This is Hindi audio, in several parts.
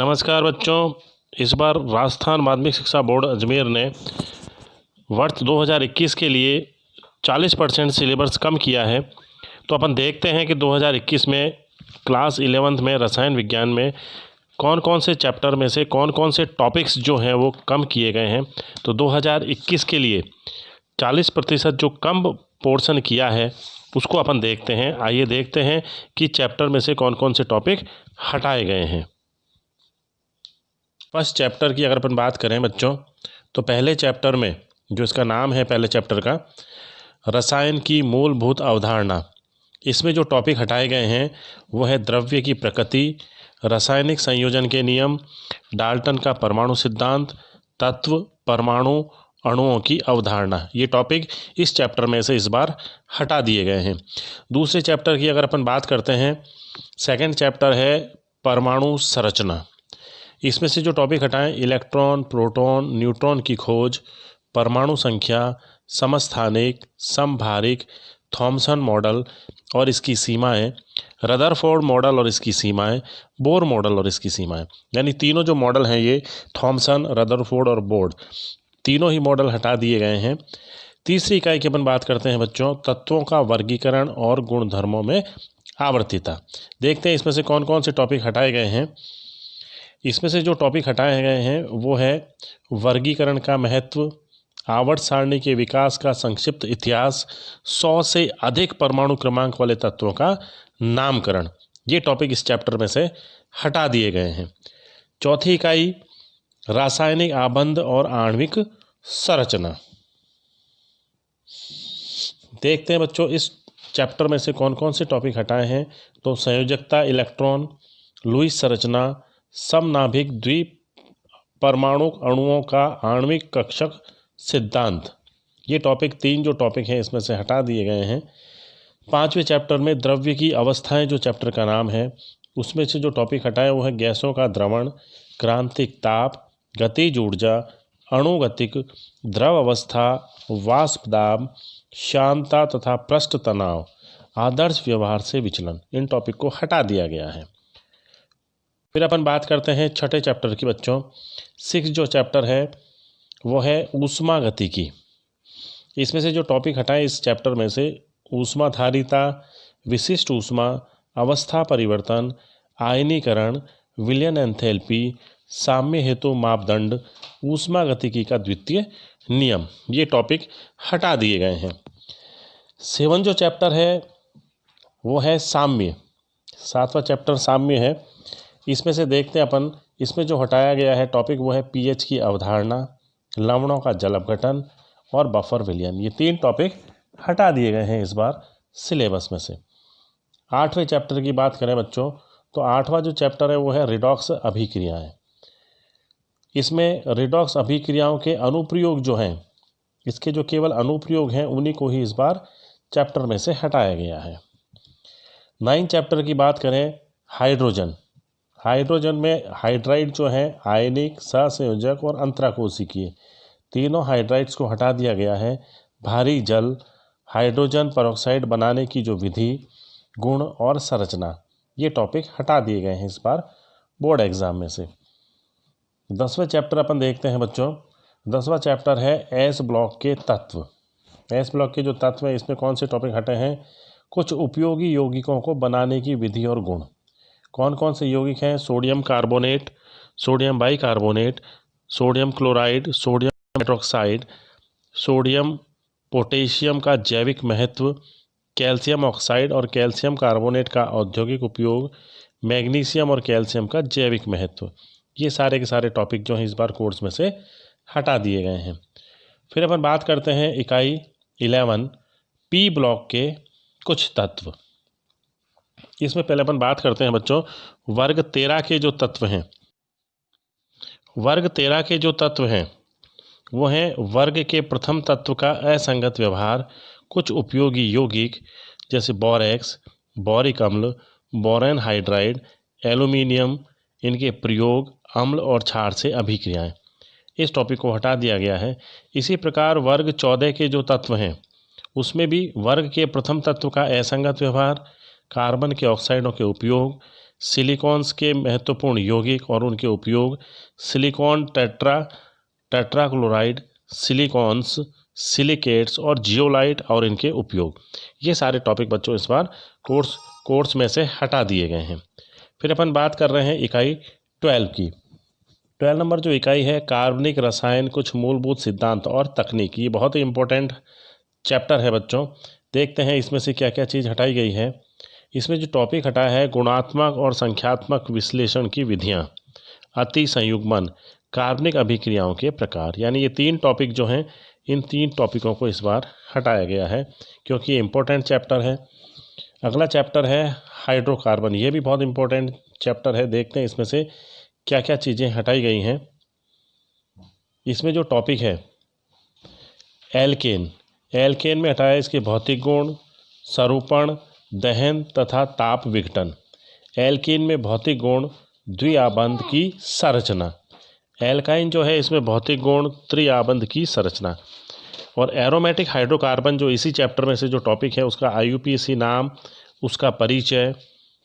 नमस्कार बच्चों, इस बार राजस्थान माध्यमिक शिक्षा बोर्ड अजमेर ने वर्ष 2021 के लिए 40% सिलेबस कम किया है। तो अपन देखते हैं कि 2021 में क्लास 11th में रसायन विज्ञान में कौन कौन से चैप्टर में से कौन कौन से टॉपिक्स जो हैं वो कम किए गए हैं। तो 2021 के लिए 40% जो कम पोर्शन किया है उसको अपन देखते हैं। आइए देखते हैं कि चैप्टर में से कौन कौन से टॉपिक हटाए गए हैं। फर्स्ट चैप्टर की अगर अपन बात करें बच्चों, तो पहले चैप्टर में जो इसका नाम है पहले चैप्टर का, रसायन की मूलभूत अवधारणा, इसमें जो टॉपिक हटाए गए हैं वो है द्रव्य की प्रकृति, रासायनिक संयोजन के नियम, डाल्टन का परमाणु सिद्धांत, तत्व, परमाणु, अणुओं की अवधारणा। ये टॉपिक इस चैप्टर में से इस बार हटा दिए गए हैं। दूसरे चैप्टर की अगर अपन बात करते हैं, सेकंड चैप्टर है परमाणु संरचना। इसमें से जो टॉपिक हटाएं, इलेक्ट्रॉन, प्रोटॉन, न्यूट्रॉन की खोज, परमाणु संख्या, समस्थानिक, समभारिक, थॉमसन मॉडल और इसकी सीमाएं, रदरफोर्ड मॉडल और इसकी सीमाएं, बोर मॉडल और इसकी सीमाएं। यानी तीनों जो मॉडल हैं ये थॉमसन, रदरफोर्ड और बोर्ड, तीनों ही मॉडल हटा दिए गए हैं। तीसरी इकाई की अपन बात करते हैं बच्चों, तत्वों का वर्गीकरण और गुणधर्मों में आवर्तिता। देखते हैं इसमें से कौन कौन से टॉपिक हटाए गए हैं। इसमें से जो टॉपिक हटाए गए हैं वो है वर्गीकरण का महत्व, आवर्त सारणी के विकास का संक्षिप्त इतिहास, 100 से अधिक परमाणु क्रमांक वाले तत्वों का नामकरण। ये टॉपिक इस चैप्टर में से हटा दिए गए हैं। चौथी इकाई रासायनिक आबंध और आणविक संरचना। देखते हैं बच्चों इस चैप्टर में से कौन कौन से टॉपिक हटाए हैं। तो संयोजकता, इलेक्ट्रॉन, लुईस संरचना, समनाभिक द्वीप परमाणु अणुओं का आणविक कक्षक सिद्धांत, ये टॉपिक तीन जो टॉपिक हैं इसमें से हटा दिए गए हैं। पांचवें चैप्टर में द्रव्य की अवस्थाएं जो चैप्टर का नाम है, उसमें से जो टॉपिक हटाए वो है गैसों का द्रवण, क्रांतिक ताप, गतिज ऊर्जा, अणुगतिक, द्रव अवस्था, वाष्प दाब, शांता तथा पृष्ठ तनाव, आदर्श व्यवहार से विचलन। इन टॉपिक को हटा दिया गया है। फिर अपन बात करते हैं छठे चैप्टर की बच्चों। 6 जो चैप्टर है वो है ऊष्मागतिकी। इसमें से जो टॉपिक हटाए इस चैप्टर में से ऊष्माधारिता, विशिष्ट ऊष्मा, अवस्था परिवर्तन, आयनीकरण, विलयन एंथैल्पी, साम्य हेतु मापदंड, ऊष्मागतिकी का द्वितीय नियम, ये टॉपिक हटा दिए गए हैं। 7 जो चैप्टर है वो है साम्य। 7वां चैप्टर साम्य है। इसमें से देखते हैं अपन, इसमें जो हटाया गया है टॉपिक वो है पीएच की अवधारणा, लवणों का जल अपघटन और बफर विलयन। ये 3 टॉपिक हटा दिए गए हैं इस बार सिलेबस में से। 8वें चैप्टर की बात करें बच्चों, तो 8वां जो चैप्टर है वो है रिडॉक्स अभिक्रियाएं। इसमें रिडॉक्स अभिक्रियाओं के अनुप्रयोग जो हैं, इसके जो केवल अनुप्रयोग हैं उन्हीं को ही इस बार चैप्टर में से हटाया गया है। 9 चैप्टर की बात करें, हाइड्रोजन। हाइड्रोजन में हाइड्राइड जो है आयनिक, सहसंयोजक और अंतराकोशिकीय, तीनों हाइड्राइड्स को हटा दिया गया है। भारी जल, हाइड्रोजन परऑक्साइड बनाने की जो विधि, गुण और संरचना, ये टॉपिक हटा दिए गए हैं इस बार बोर्ड एग्जाम में से। 10वें चैप्टर अपन देखते हैं बच्चों। 10वां चैप्टर है एस ब्लॉक के तत्व। एस ब्लॉक के जो तत्व हैं इसमें कौन से टॉपिक हटे हैं, कुछ उपयोगी यौगिकों को बनाने की विधि और गुण। कौन कौन से यौगिक हैं, sodium carbonate, sodium bicarbonate, sodium chloride, sodium hydroxide, sodium potassium का जैविक महत्व, कैल्शियम ऑक्साइड और कैल्शियम कार्बोनेट का औद्योगिक उपयोग, मैग्नीशियम और कैल्शियम का जैविक महत्व। ये सारे के सारे टॉपिक जो हैं इस बार कोर्स में से हटा दिए गए हैं। फिर अपन बात करते हैं इकाई 11 पी ब्लॉक के कुछ तत्व। इसमें पहले अपन बात करते हैं बच्चों वर्ग 13 के जो तत्व हैं। वर्ग 13 के जो तत्व हैं वो हैं वर्ग के प्रथम तत्व का असंगत व्यवहार, कुछ उपयोगी यौगिक जैसे बोरेक्स, बोरिक अम्ल, बोरेन हाइड्राइड, एल्यूमिनियम, इनके प्रयोग, अम्ल और क्षार से अभिक्रियाएं। इस टॉपिक को हटा दिया गया है। इसी प्रकार वर्ग 14 के जो तत्व हैं उसमें भी वर्ग के प्रथम तत्व का असंगत व्यवहार, कार्बन के ऑक्साइडों के उपयोग, सिलिकॉन्स के महत्वपूर्ण यौगिक और उनके उपयोग, सिलिकॉन टेट्राक्लोराइड, सिलिकॉन्स, सिलिकेट्स और जियोलाइट और इनके उपयोग। ये सारे टॉपिक बच्चों इस बार कोर्स में से हटा दिए गए हैं। फिर अपन बात कर रहे हैं इकाई 12 की। 12 नंबर जो इकाई है, कार्बनिक रसायन, कुछ मूलभूत सिद्धांत और तकनीक। ये बहुत ही इंपॉर्टेंट चैप्टर है बच्चों। देखते हैं इसमें से क्या क्या चीज़ हटाई गई है। इसमें जो टॉपिक हटा है, गुणात्मक और संख्यात्मक विश्लेषण की विधियाँ, अति संयुग्मन, कार्बनिक अभिक्रियाओं के प्रकार। यानी ये 3 टॉपिक जो हैं, इन 3 टॉपिकों को इस बार हटाया गया है क्योंकि ये इंपॉर्टेंट चैप्टर है। अगला चैप्टर है हाइड्रोकार्बन। ये भी बहुत इंपॉर्टेंट चैप्टर है। देखते हैं इसमें से क्या क्या चीज़ें हटाई गई हैं। इसमें जो टॉपिक है एल्केन में हटाया इसके भौतिक गुण, स्वरूपण, दहन तथा ताप विघटन। एल्कीन में भौतिक गुण, द्विआबंध की संरचना। एल्काइन जो है इसमें भौतिक गुण, त्रिआबंध की संरचना। और एरोमेटिक हाइड्रोकार्बन जो इसी चैप्टर में से जो टॉपिक है, उसका IUPAC नाम, उसका परिचय,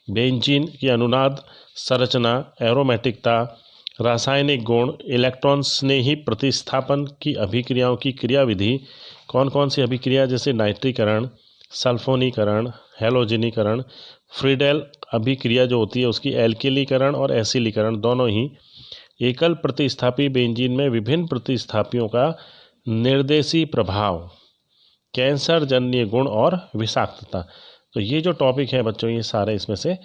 बेंजीन की अनुनाद संरचना, एरोमेटिकता, रासायनिक गुण, इलेक्ट्रॉन स्नेही प्रतिस्थापन की अभिक्रियाओं की क्रियाविधि, कौन कौन सी अभिक्रिया, जैसे नाइट्रीकरण, सल्फोनीकरण, हैलोजनीकरण, फ्रीडेल अभिक्रिया जो होती है उसकी एल्किलीकरण और एसिलीकरण दोनों ही, एकल प्रतिस्थापी बेंजीन में विभिन्न प्रतिस्थापियों का निर्देशी प्रभाव, कैंसर जन्य गुण और विषाक्तता। तो ये जो टॉपिक है बच्चों, ये सारे इसमें से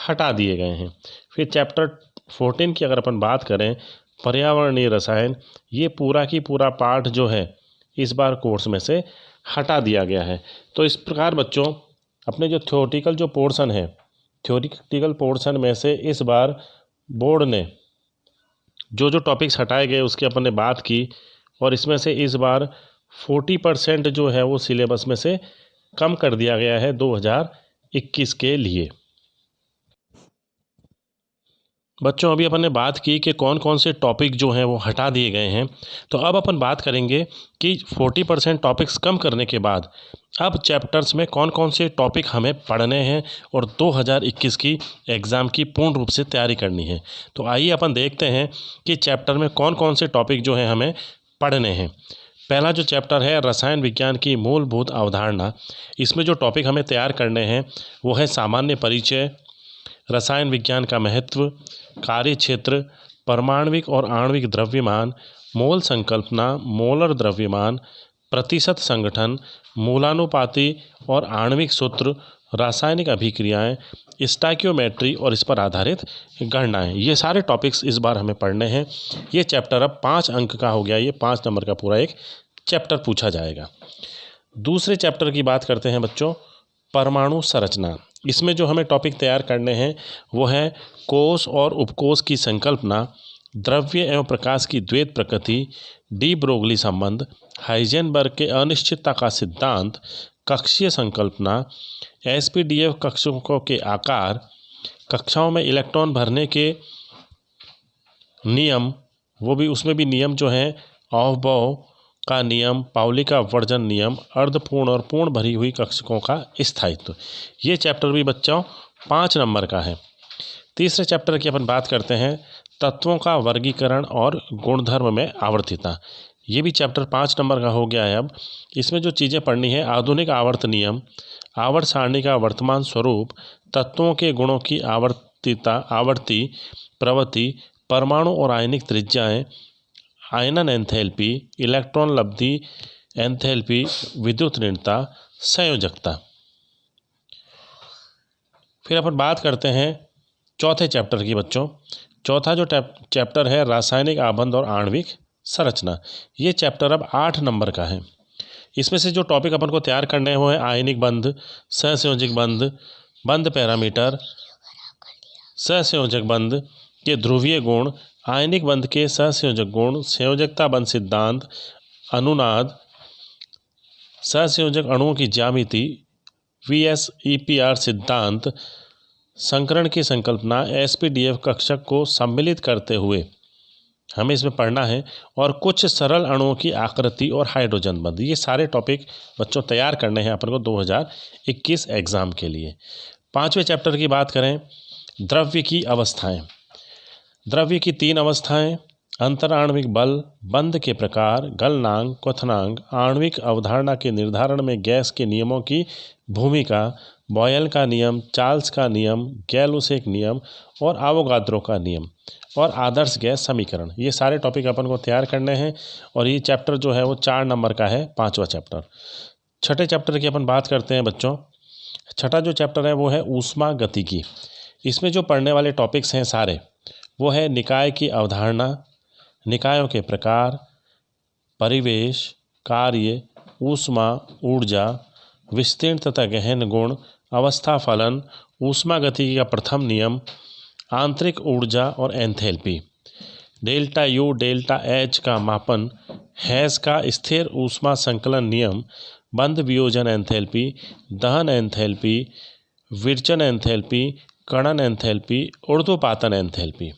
हटा दिए गए हैं। फिर चैप्टर 14 की अगर अपन बात करें, पर्यावरणीय रसायन, ये पूरा की पूरा पाठ जो है इस बार कोर्स में से हटा दिया गया है। तो इस प्रकार बच्चों अपने जो थ्योरेटिकल जो पोर्शन है, थ्योरेटिकल पोर्शन में से इस बार बोर्ड ने जो जो टॉपिक्स हटाए गए उसकी अपन ने बात की, और इसमें से इस बार 40% जो है वो सिलेबस में से कम कर दिया गया है 2021 के लिए। बच्चों अभी अपन ने बात की कि कौन कौन से टॉपिक जो हैं वो हटा दिए गए हैं। तो अब अपन बात करेंगे कि 40% टॉपिक्स कम करने के बाद अब चैप्टर्स में कौन कौन से टॉपिक हमें पढ़ने हैं और 2021 की एग्ज़ाम की पूर्ण रूप से तैयारी करनी है। तो आइए अपन देखते हैं कि चैप्टर में कौन कौन से टॉपिक जो हैं हमें पढ़ने हैं। पहला जो चैप्टर है, रसायन विज्ञान की मूलभूत अवधारणा। इसमें जो टॉपिक हमें तैयार करने हैं वो है सामान्य परिचय, रसायन विज्ञान का महत्व, कार्य क्षेत्र, परमाणविक और आणविक द्रव्यमान, मोल संकल्पना, मोलर द्रव्यमान, प्रतिशत संगठन, मूलानुपाती और आणविक सूत्र, रासायनिक अभिक्रियाएं, स्टोइकियोमेट्री और इस पर आधारित गणनाएं। ये सारे टॉपिक्स इस बार हमें पढ़ने हैं। ये चैप्टर अब 5 अंक का हो गया। ये 5 नंबर का पूरा एक चैप्टर पूछा जाएगा। दूसरे चैप्टर की बात करते हैं बच्चों, परमाणु संरचना। इसमें जो हमें टॉपिक तैयार करने हैं वो है कोष और उपकोष की संकल्पना, द्रव्य एवं प्रकाश की द्वैत प्रकृति, डी ब्रोगली संबंध, हाइजेनबर्ग के अनिश्चितता का सिद्धांत, कक्षीय संकल्पना, SPDF कक्षकों के आकार, कक्षाओं में इलेक्ट्रॉन भरने के नियम, वो भी उसमें भी नियम जो हैं ऑफबाउ का नियम, पाउली का अपवर्जन नियम, अर्धपूर्ण और पूर्ण भरी हुई कक्षकों का स्थायित्व। ये चैप्टर भी बच्चों 5 नंबर का है। तीसरे चैप्टर की अपन बात करते हैं, तत्वों का वर्गीकरण और गुणधर्म में आवर्तिता। ये भी चैप्टर 5 नंबर का हो गया है। अब इसमें जो चीज़ें पढ़नी है, आधुनिक आवर्त नियम, आवर्त सारणी का वर्तमान स्वरूप, तत्वों के गुणों की आवर्ती प्रवृत्ति, परमाणु और आयनिक त्रिज्याएं, आयनन एंथैल्पी, इलेक्ट्रॉन लब्धि एंथैल्पी, विद्युत ऋणता, संयोजकता। फिर अपन बात करते हैं चौथे चैप्टर की बच्चों। चौथा जो चैप्टर है, रासायनिक आबंध और आणविक संरचना। ये चैप्टर अब 8 नंबर का है। इसमें से जो टॉपिक अपन को तैयार करने हैं वो है आयनिक बंध, सहसंयोजक बंध, बंध पैरामीटर, सहसंयोजक बंध के ध्रुवीय गुण, आयनिक बंध के सहसंयोजक गुण, संयोजकता बंध सिद्धांत, अनुनाद, सहसंयोजक अणुओं की ज्यामिति, VSEPR सिद्धांत, संकरण की संकल्पना, SPDF कक्षक को सम्मिलित करते हुए हमें इसमें पढ़ना है, और कुछ सरल अणुओं की आकृति और हाइड्रोजन बंध। ये सारे टॉपिक बच्चों तैयार करने हैं अपन को 2021 एग्ज़ाम के लिए। 5वें चैप्टर की बात करें, द्रव्य की अवस्थाएं। द्रव्य की 3 अवस्थाएं: अंतराण्विक बल, बंध के प्रकार, गलनांक, क्वथनांक, आणविक अवधारणा के निर्धारण में गैस के नियमों की भूमिका, बॉयल का नियम, चार्ल्स का नियम, गैल-लुसेक नियम और आवोगाद्रो का नियम, और आदर्श गैस समीकरण। ये सारे टॉपिक अपन को तैयार करने हैं और ये चैप्टर जो है वो 4 नंबर का है, 5वां चैप्टर। छठे चैप्टर की अपन बात करते हैं बच्चों। छठा जो चैप्टर है वो है ऊष्मा गतिकी। इसमें जो पढ़ने वाले टॉपिक्स हैं सारे वो है निकाय की अवधारणा, निकायों के प्रकार, परिवेश, कार्य, ऊष्मा, ऊर्जा, विस्तीर्ण तथा गहन गुण, अवस्था फलन, ऊष्मा गतिकी का प्रथम नियम, आंतरिक ऊर्जा और enthalpy, delta U delta H का मापन, हैस का स्थिर ऊष्मा संकलन नियम, बंध वियोजन एंथैल्पी, दहन एंथैल्पी, विरचन एंथैल्पी, कणन एंथैल्पी, ऊर्ध्वपातन एंथैल्पी।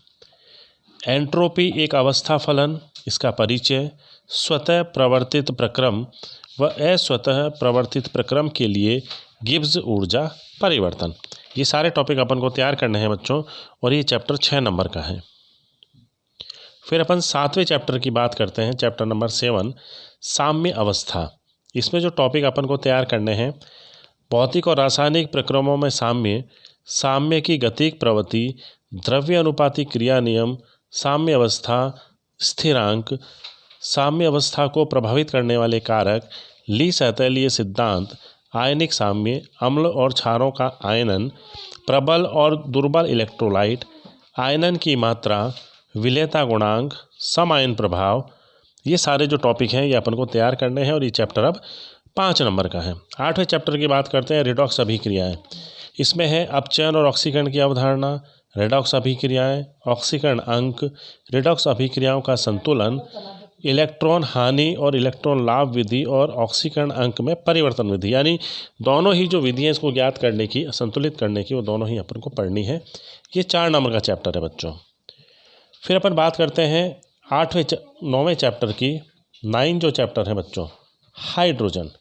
एंट्रोपी एक अवस्था फलन, इसका परिचय, स्वतः प्रवर्तित प्रक्रम व अस्वतः प्रवर्तित प्रक्रम के लिए गिब्स ऊर्जा परिवर्तन। ये सारे टॉपिक अपन को तैयार करने हैं बच्चों और ये चैप्टर 6 नंबर का है। फिर अपन 7वें चैप्टर की बात करते हैं, चैप्टर नंबर 7, साम्य अवस्था। इसमें जो टॉपिक अपन को तैयार करने हैं, भौतिक और रासायनिक प्रक्रमों में साम्य, साम्य की गतिक प्रवृत्ति, द्रव्य अनुपाती क्रिया नियम, साम्य अवस्था, स्थिरांक, साम्य अवस्था को प्रभावित करने वाले कारक, ली सतैलीय सिद्धांत, आयनिक साम्य, अम्ल और क्षारों का आयनन, प्रबल और दुर्बल इलेक्ट्रोलाइट, आयनन की मात्रा, विलेयता गुणांक, सम आयन प्रभाव। ये सारे जो टॉपिक हैं ये अपन को तैयार करने हैं और ये चैप्टर अब 5 नंबर का है। 8वें चैप्टर की बात करते हैं, रिडॉक्स अभिक्रियाएं। इसमें है अपचयन और ऑक्सीकरण की अवधारणा, रिडॉक्स अभिक्रियाएं, ऑक्सीकरण अंक, रिडॉक्स अभिक्रियाओं का संतुलन, इलेक्ट्रॉन हानि और इलेक्ट्रॉन लाभ विधि और ऑक्सीकरण अंक में परिवर्तन विधि। यानी दोनों ही जो विधि हैं इसको ज्ञात करने की, संतुलित करने की, वो दोनों ही अपन को पढ़नी है। ये 4 नंबर का चैप्टर है बच्चों। फिर अपन बात करते हैं 9वें चैप्टर की, 9 जो चैप्टर है बच्चों, हाइड्रोजन।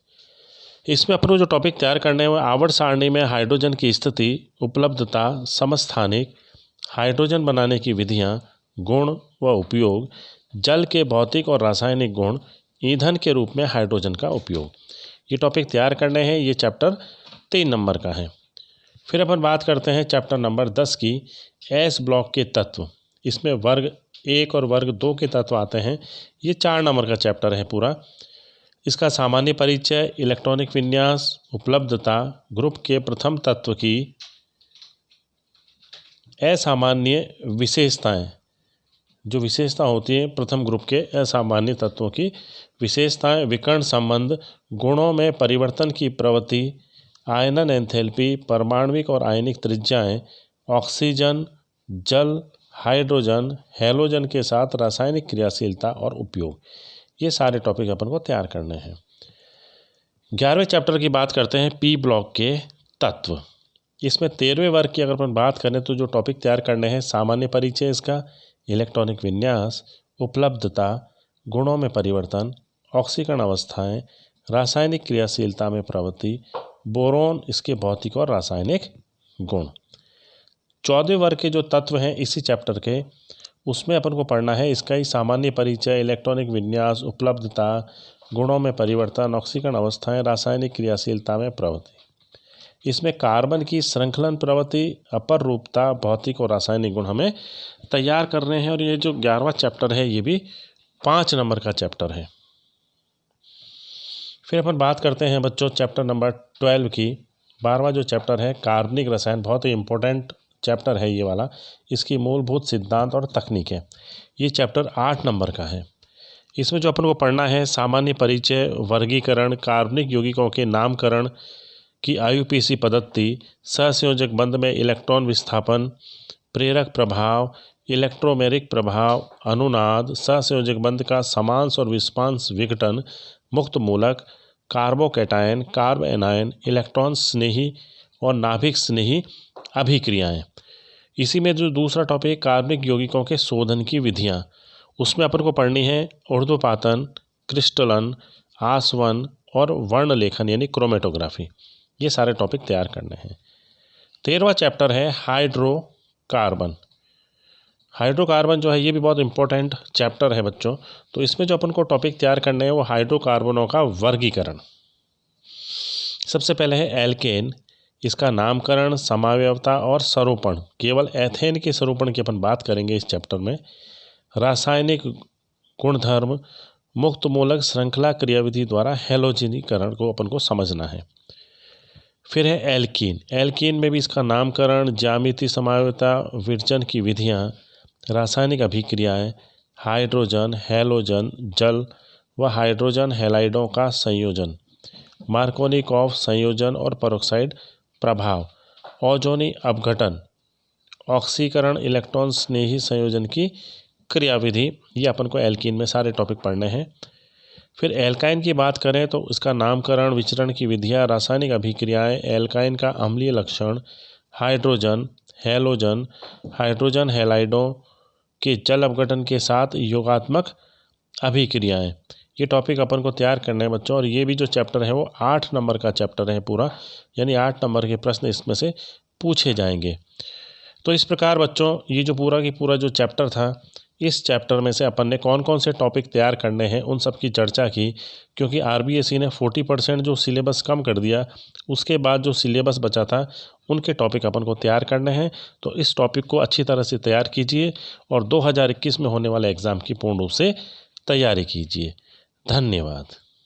इसमें अपन को जो टॉपिक तैयार करने हैं वो आवर्त सारणी में हाइड्रोजन की स्थिति, उपलब्धता, समस्थानिक, हाइड्रोजन बनाने की विधियाँ, गुण व उपयोग, जल के भौतिक और रासायनिक गुण, ईंधन के रूप में हाइड्रोजन का उपयोग। ये टॉपिक तैयार करने हैं, ये चैप्टर 3 नंबर का है। फिर अपन बात करते हैं चैप्टर नंबर 10 की, एस ब्लॉक के तत्व। इसमें वर्ग 1 और वर्ग 2 के तत्व आते हैं। ये 4 नंबर का चैप्टर है पूरा। इसका सामान्य परिचय, इलेक्ट्रॉनिक विन्यास, उपलब्धता, ग्रुप के प्रथम तत्व की असामान्य विशेषताएं, जो विशेषता होती है प्रथम ग्रुप के असामान्य तत्वों की विशेषताएं, विकर्ण संबंध, गुणों में परिवर्तन की प्रवृत्ति, आयनन एंथैल्पी, परमाणविक और आयनिक त्रिज्याएं, ऑक्सीजन, जल, हाइड्रोजन, हैलोजन के साथ रासायनिक क्रियाशीलता और उपयोग। ये सारे टॉपिक अपन को तैयार करने हैं। 11वें चैप्टर की बात करते हैं, पी ब्लॉक के तत्व। इसमें 13वें वर्ग की अगर अपन बात करें तो जो टॉपिक तैयार करने हैं, सामान्य परिचय इसका, इलेक्ट्रॉनिक विन्यास, उपलब्धता, गुणों में परिवर्तन, ऑक्सीकरण अवस्थाएं, रासायनिक क्रियाशीलता में प्रवृत्ति, बोरोन, इसके भौतिक और रासायनिक गुण। 14वें वर्ग के जो तत्व हैं इसी चैप्टर के, उसमें अपन को पढ़ना है इसका ही सामान्य परिचय, इलेक्ट्रॉनिक विन्यास, उपलब्धता, गुणों में परिवर्तन, ऑक्सीकरण अवस्थाएं, रासायनिक क्रियाशीलता में प्रवृत्ति। इसमें कार्बन की श्रृंखलन प्रवृत्ति, अपर रूपता, भौतिक और रासायनिक गुण हमें तैयार कर रहे हैं। और ये जो 11वां चैप्टर है ये भी 5 नंबर का चैप्टर है। फिर अपन बात करते हैं बच्चों चैप्टर नंबर 12 की, 12वां जो चैप्टर है, कार्बनिक रसायन। बहुत ही इंपॉर्टेंट चैप्टर है ये वाला। इसकी मूलभूत सिद्धांत और तकनीकें। ये चैप्टर 8 नंबर का है। इसमें जो अपन को पढ़ना है, सामान्य परिचय, वर्गीकरण, कार्बनिक यौगिकों के नामकरण की IUPAC पद्धति, सहसंयोजक बंध में इलेक्ट्रॉन विस्थापन, प्रेरक प्रभाव, इलेक्ट्रोमेरिक प्रभाव, अनुनाद, सहसंयोजक बंध का समांश और विस्पांश विघटन, मुक्त मूलक, कार्बोकैटायन, कार्ब एनायन, इलेक्ट्रॉन स्नेही और नाभिक स्नेही अभिक्रियाएं। इसी में जो दूसरा टॉपिक, कार्बनिक यौगिकों के शोधन की विधियां, उसमें अपन को पढ़नी है ऊर्ध्वपातन, क्रिस्टलन, आसवन और वर्ण लेखन यानी क्रोमेटोग्राफी। ये सारे टॉपिक तैयार करने हैं। 13वां चैप्टर है हाइड्रो हाइड्रोकार्बन। हाइड्रोकार्बन जो है ये भी बहुत इंपॉर्टेंट चैप्टर है बच्चों। तो इसमें जो अपन को टॉपिक तैयार करने हैं वो हाइड्रोकार्बनों का वर्गीकरण। सबसे पहले है एल्केन। इसका नामकरण, समावयवता और स्वरूपण। केवल एथेन के स्वरूपण की अपन बात करेंगे इस चैप्टर में। रासायनिक गुणधर्म, मुक्त मूलक श्रृंखला क्रियाविधि द्वारा हेलोजिनीकरण को अपन को समझना है। फिर है एल्कीन। एल्कीन में भी इसका नामकरण, ज्यामिति, समावयवता, विरचन की विधियाँ, रासायनिक अभिक्रियाएं, हाइड्रोजन, हैलोजन, जल व हाइड्रोजन हैलाइडों का संयोजन, मार्कोनिकॉफ संयोजन और पेरोक्साइड प्रभाव, ओजोनी अपघटन, ऑक्सीकरण, इलेक्ट्रॉन स्नेही संयोजन की क्रियाविधि। ये अपन को एल्कीन में सारे टॉपिक पढ़ने हैं। फिर एल्काइन की बात करें तो इसका नामकरण, विचरण की विधियाँ, रासायनिक अभिक्रियाएं, एल्काइन का अम्लीय लक्षण, हाइड्रोजन, हैलोजन, हाइड्रोजन हैलाइडों के जल अपघटन के साथ योगात्मक अभिक्रियाएं। ये टॉपिक अपन को तैयार करना है बच्चों। और ये भी जो चैप्टर है वो 8 नंबर का चैप्टर है पूरा, यानी 8 नंबर के प्रश्न इसमें से पूछे जाएंगे। तो इस प्रकार बच्चों ये जो पूरा की पूरा जो चैप्टर था, इस चैप्टर में से अपन ने कौन कौन से टॉपिक तैयार करने हैं उन सब की चर्चा की। क्योंकि आरबीएसई ने 40% जो सिलेबस कम कर दिया, उसके बाद जो सिलेबस बचा था उनके टॉपिक अपन को तैयार करने हैं। तो इस टॉपिक को अच्छी तरह से तैयार कीजिए और 2021 में होने वाले एग्ज़ाम की पूर्ण रूप से तैयारी कीजिए। धन्यवाद।